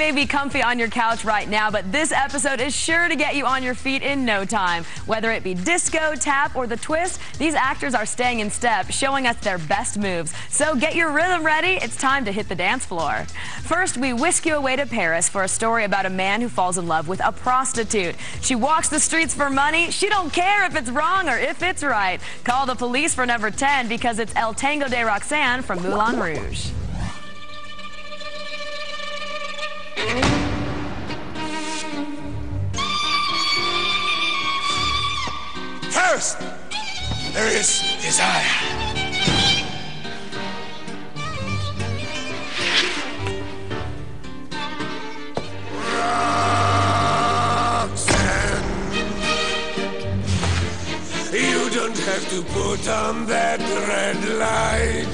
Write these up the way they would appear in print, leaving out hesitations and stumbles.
may be comfy on your couch right now, but this episode is sure to get you on your feet in no time. Whether it be disco, tap, or the twist, these actors are staying in step, showing us their best moves. So get your rhythm ready. It's time to hit the dance floor. First, we whisk you away to Paris for a story about a man who falls in love with a prostitute. She walks the streets for money. She don't care if it's wrong or if it's right. Call the police for number 10 because it's El Tango de Roxanne from Moulin Rouge. First, there is desire. Roxanne, you don't have to put on that red light.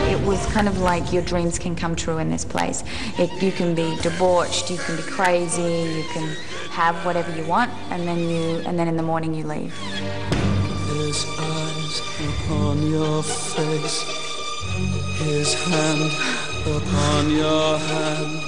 It was kind of like your dreams can come true in this place. You can be debauched, you can be crazy, you can have whatever you want, and then in the morning you leave. His eyes upon your face, his hand upon your hand.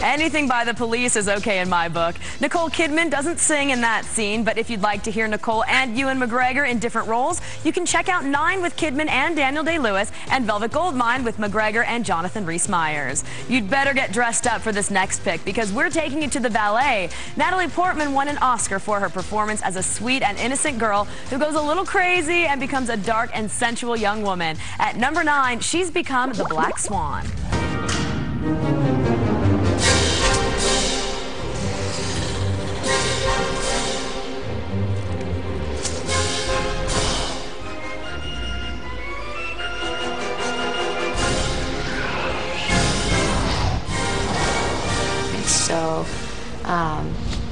Anything by the Police is okay in my book. Nicole Kidman doesn't sing in that scene, but if you'd like to hear Nicole and Ewan McGregor in different roles, you can check out 9 with Kidman and Daniel Day-Lewis and Velvet Goldmine with McGregor and Jonathan Rhys-Meyers. You'd better get dressed up for this next pick because we're taking you to the ballet. Natalie Portman won an Oscar for her performance as a sweet and innocent girl who goes a little crazy and becomes a dark and sensual young woman. At number 9, she's become the Black Swan.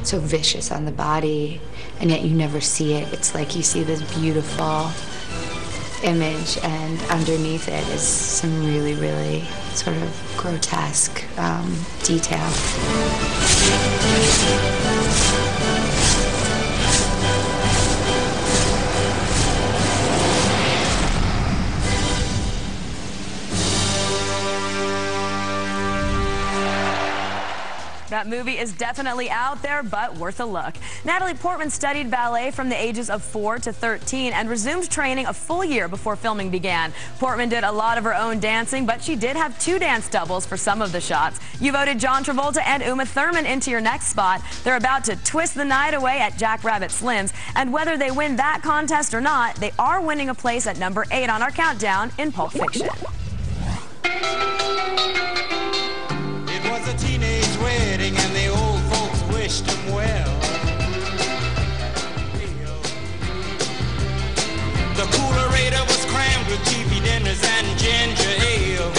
So vicious on the body, and yet you never see it. It's like you see this beautiful image, and underneath it is some really, really sort of grotesque detail. That movie is definitely out there, but worth a look. Natalie Portman studied ballet from the ages of 4 to 13 and resumed training a full year before filming began. Portman did a lot of her own dancing, but she did have 2 dance doubles for some of the shots. You voted John Travolta and Uma Thurman into your next spot. They're about to twist the night away at Jack Rabbit Slim's, and whether they win that contest or not, they are winning a place at number 8 on our countdown in Pulp Fiction. It was a teenage wedding and the old folks wished him well. The coolerator was crammed with TV dinners and ginger ale.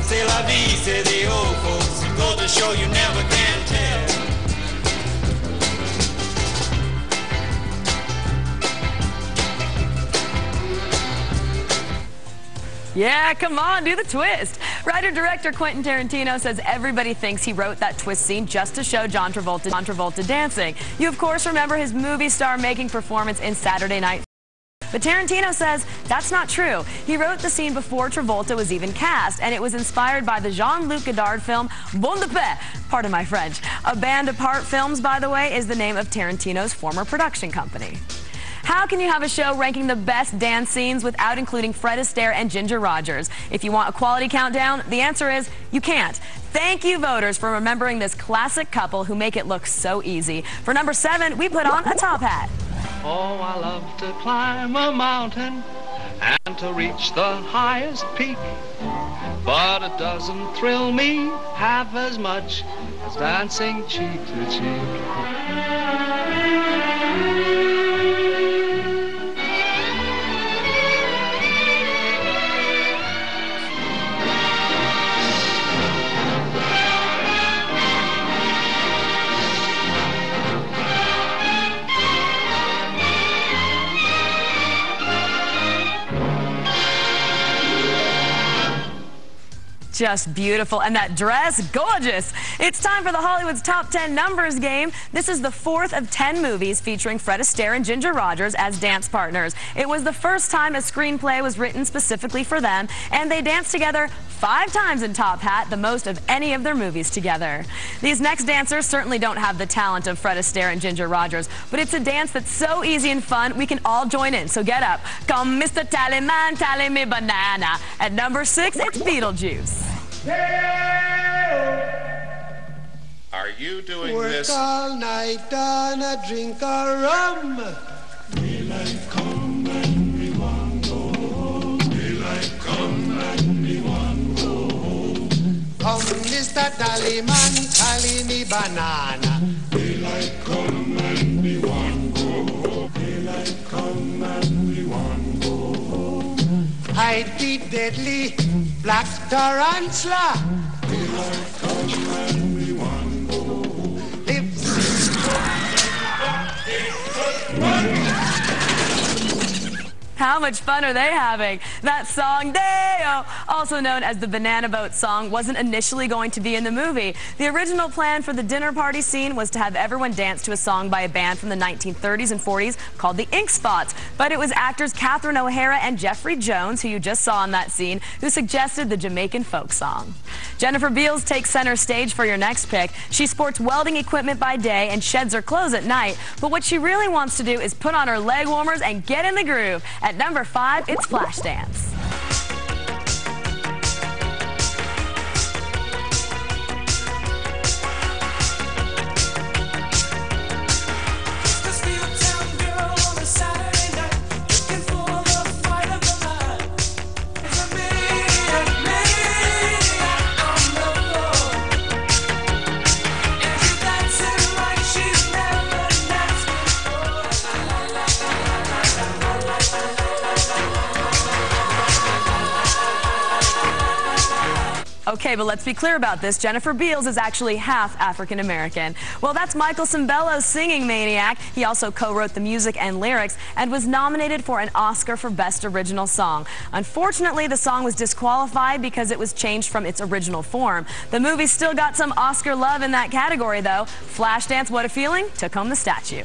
C'est la vie, say the old folks. Goes to show you never can tell. Yeah, come on, do the twist. Writer-director Quentin Tarantino says everybody thinks he wrote that twist scene just to show John Travolta dancing. You, of course, remember his movie star-making performance in Saturday Night. But Tarantino says that's not true. He wrote the scene before Travolta was even cast, and it was inspired by the Jean-Luc Godard film Bon de Paix, pardon my French. A Band Apart Films, by the way, is the name of Tarantino's former production company. How can you have a show ranking the best dance scenes without including Fred Astaire and Ginger Rogers? If you want a quality countdown, the answer is you can't. Thank you, voters, for remembering this classic couple who make it look so easy. For number 7, we put on a top hat. Oh, I love to climb a mountain and to reach the highest peak, but it doesn't thrill me half as much as dancing cheek to cheek. just beautiful, and that dress, gorgeous. It's time for the Hollywood's Top 10 Numbers game. This is the fourth of 10 movies featuring Fred Astaire and Ginger Rogers as dance partners. It was the first time a screenplay was written specifically for them, and they danced together 5 times in Top Hat, the most of any of their movies together. These next dancers certainly don't have the talent of Fred Astaire and Ginger Rogers, but it's a dance that's so easy and fun we can all join in. So get up. Come, Mr. Tallyman, tally me banana. At number 6, it's Beetlejuice. Are you doing Work this? all night on a drink of rum. Daylight come and we want go home. Daylight come and we want go home. Come, Mr. Tallyman, tally me banana. Daylight come and we want go home. Daylight come and we want go home. Hide the deadly black tarantula. Daylight come and we want go home. Lips. How much fun are they having? That song, Day-O, also known as the Banana Boat song, wasn't initially going to be in the movie. The original plan for the dinner party scene was to have everyone dance to a song by a band from the 1930s and 40s called the Ink Spots. But it was actors Catherine O'Hara and Jeffrey Jones, who you just saw in that scene, who suggested the Jamaican folk song. Jennifer Beals takes center stage for your next pick. She sports welding equipment by day and sheds her clothes at night. But what she really wants to do is put on her leg warmers and get in the groove. At number 5, it's Flashdance. Okay, but let's be clear about this. Jennifer Beals is actually half African American. Well, that's Michael Cimbello's singing maniac. He also co-wrote the music and lyrics and was nominated for an Oscar for Best Original Song. Unfortunately, the song was disqualified because it was changed from its original form. The movie still got some Oscar love in that category, though. Flashdance, What a Feeling took home the statue.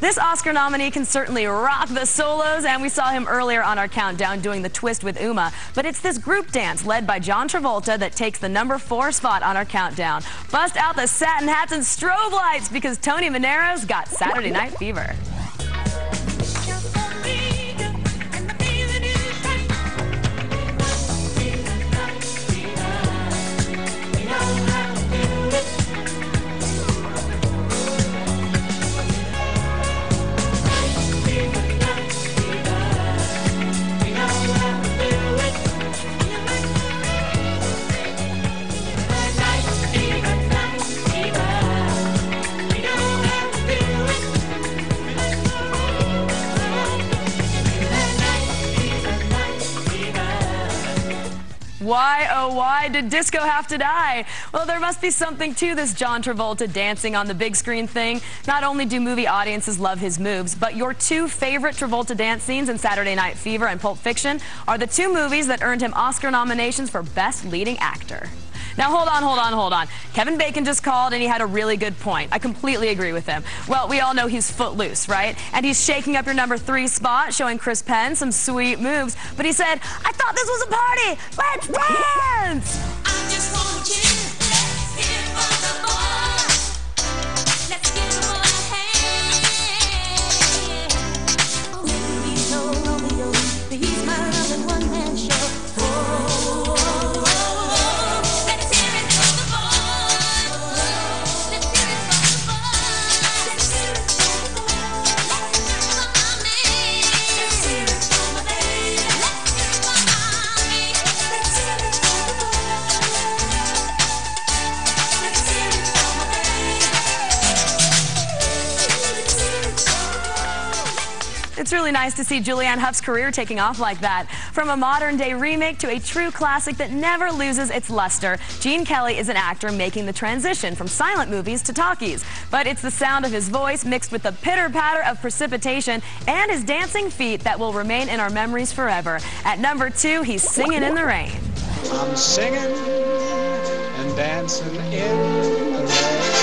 This Oscar nominee can certainly rock the solos, and we saw him earlier on our countdown doing the twist with Uma. But it's this group dance led by John Travolta that takes the number 4 spot on our countdown. Bust out the satin hats and strobe lights because Tony Manero's got Saturday Night Fever. Why, oh why did disco have to die? Well, there must be something to this John Travolta dancing on the big screen thing. Not only do movie audiences love his moves, but your 2 favorite Travolta dance scenes in Saturday Night Fever and Pulp Fiction are the 2 movies that earned him Oscar nominations for Best Leading Actor. Now, hold on. Kevin Bacon just called, and he had a really good point. I completely agree with him. Well, we all know he's footloose, right? And he's shaking up your number 3 spot, showing Chris Penn some sweet moves. But he said, I thought this was a party. Let's dance! I just want you. Let's hear for the boy. Let's give him a hand. Oh, he's no Romeo. He's my loving one-man show. It's really nice to see Julianne Hough's career taking off like that. From a modern-day remake to a true classic that never loses its luster, Gene Kelly is an actor making the transition from silent movies to talkies. But it's the sound of his voice mixed with the pitter-patter of precipitation and his dancing feet that will remain in our memories forever. At number 2, he's Singing in the Rain. I'm singing and dancing in the rain.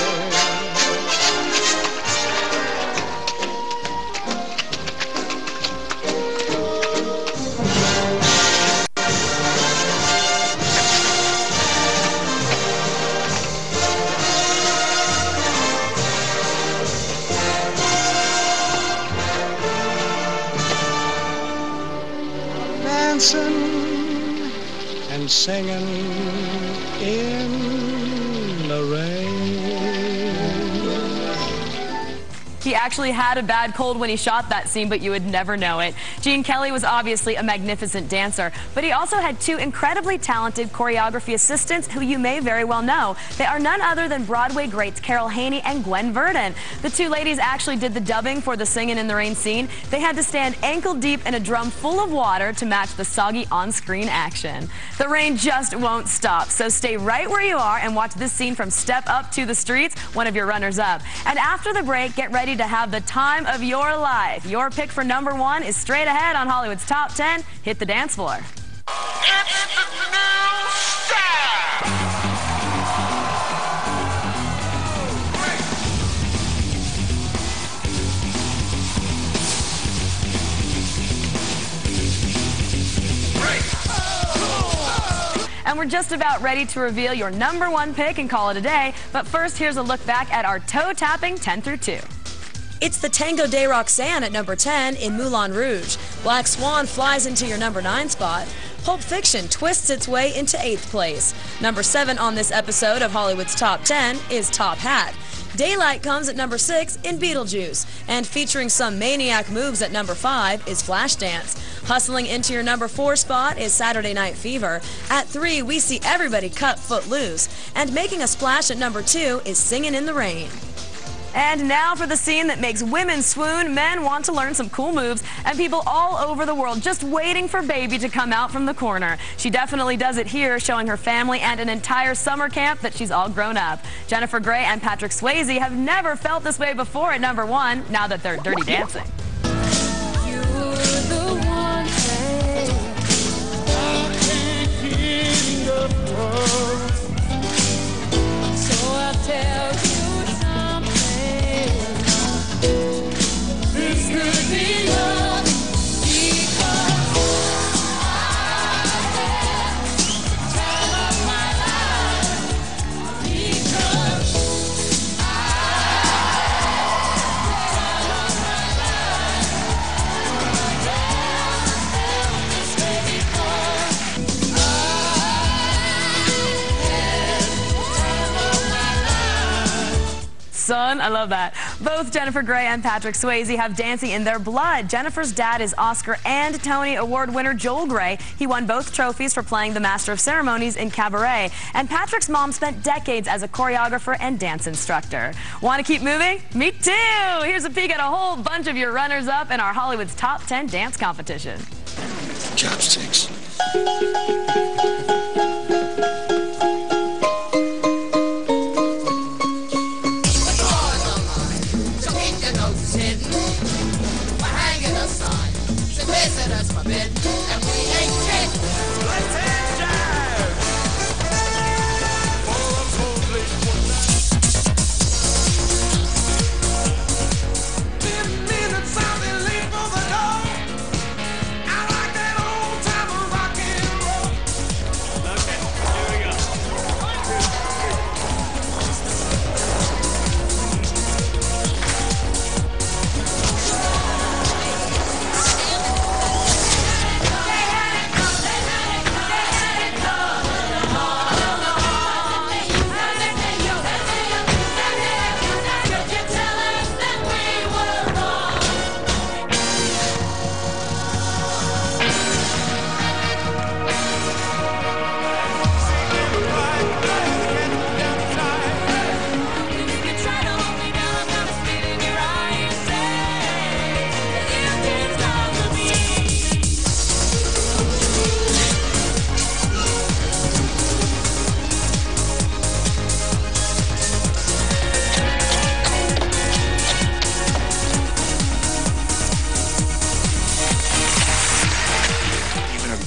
Dancing and singing in the rain. He actually had a bad cold when he shot that scene, but you would never know it. Gene Kelly was obviously a magnificent dancer, but he also had two incredibly talented choreography assistants who you may very well know. They are none other than Broadway greats Carol Haney and Gwen Verdon. The two ladies actually did the dubbing for the Singin' in the Rain scene. They had to stand ankle deep in a drum full of water to match the soggy on-screen action. The rain just won't stop, so stay right where you are and watch this scene from Step Up to the Streets, one of your runners-up. And after the break, get ready to have the time of your life. Your pick for #1 is straight ahead on Hollywood's Top 10. Hit the dance floor. It's the new style. And we're just about ready to reveal your #1 pick and call it a day. But first, here's a look back at our toe-tapping 10 through 2. It's the Tango de Roxanne at #10 in Moulin Rouge. Black Swan flies into your #9 spot. Pulp Fiction twists its way into 8th place. #7 on this episode of Hollywood's Top 10 is Top Hat. Daylight comes at #6 in Beetlejuice. And featuring some maniac moves at #5 is Flashdance. Hustling into your #4 spot is Saturday Night Fever. At 3, we see everybody cut Footloose. And making a splash at #2 is Singin' in the Rain. And now for the scene that makes women swoon, men want to learn some cool moves, and people all over the world just waiting for Baby to come out from the corner. She definitely does it here, showing her family and an entire summer camp that she's all grown up. Jennifer Grey and Patrick Swayze have never felt this way before at #1, now that they're Dirty Dancing. Son, I love that. Both Jennifer Grey and Patrick Swayze have dancing in their blood. Jennifer's dad is Oscar and Tony Award winner Joel Grey. He won both trophies for playing the Master of Ceremonies in Cabaret. And Patrick's mom spent decades as a choreographer and dance instructor. Want to keep moving? Me too! Here's a peek at a whole bunch of your runners-up in our Hollywood's Top 10 dance competition. Chopsticks.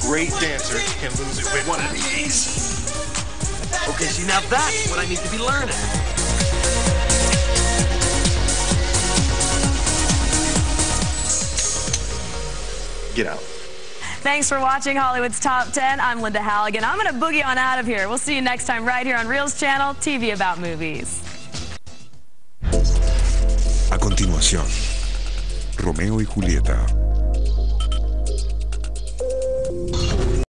Great dancer can lose it with one of these. Okay, see, now that's what I need to be learning. Get out. Thanks for watching Hollywood's Top 10. I'm Linda Halligan. I'm going to boogie on out of here. We'll see you next time right here on Reel's channel, TV About Movies. A continuación, Romeo y Julieta.